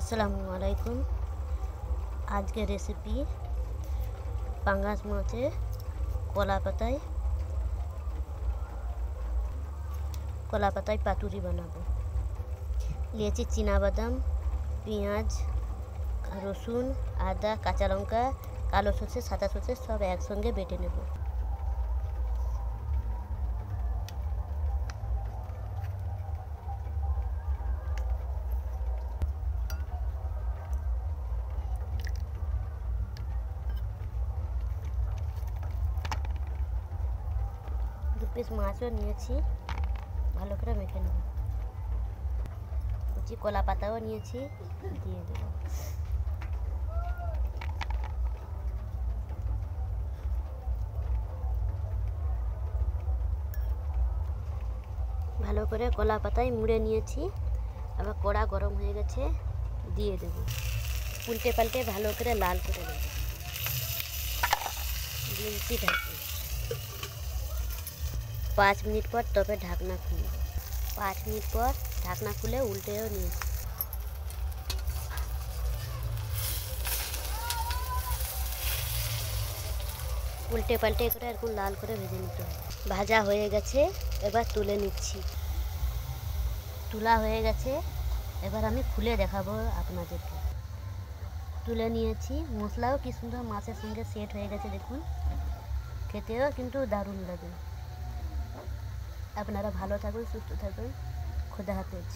আসসালামু আলাইকুম। আজকের রেসিপি পাঙ্গাস মাছে কলা পাতায় পাতুরি বানাবো। নিয়েছি চীনাবাদাম, পেঁয়াজ, রসুন, আদা, কাঁচা লঙ্কা, কালো সর্ষে, সাদা সর্ষে সব একসঙ্গে বেটে নেব। দু পিস মাছও নিয়েছি, ভালো করে মেখে নেব। কুচি কলা পাতাও নিয়েছি, দিয়ে দেব। ভালো করে কলা পাতায় মুড়ে নিয়েছি। আবার কড়া গরম হয়ে গেছে, দিয়ে দেব। উল্টে পাল্টে ভালো করে লাল করে দেব। দিয়েছি ঢাকি। 5 মিনিট পর তবে ঢাকনা খুলব। 5 মিনিট পর ঢাকনা খুলে উল্টেও নিয়েছি। উল্টে পাল্টে করে এরকম লাল করে ভেজে নিতে হবে। ভাজা হয়ে গেছে, এবার তুলে নিচ্ছি। তোলা হয়ে গেছে, এবার আমি খুলে দেখাবো আপনাদেরকে। তুলে নিয়েছি। মশলাও কি সুন্দর মাছের সঙ্গে সেট হয়ে গেছে, দেখুন। খেতেও কিন্তু দারুণ লাগে। আপনারা ভালো থাকুন, সুস্থ থাকুন। খোদা হাফেজ।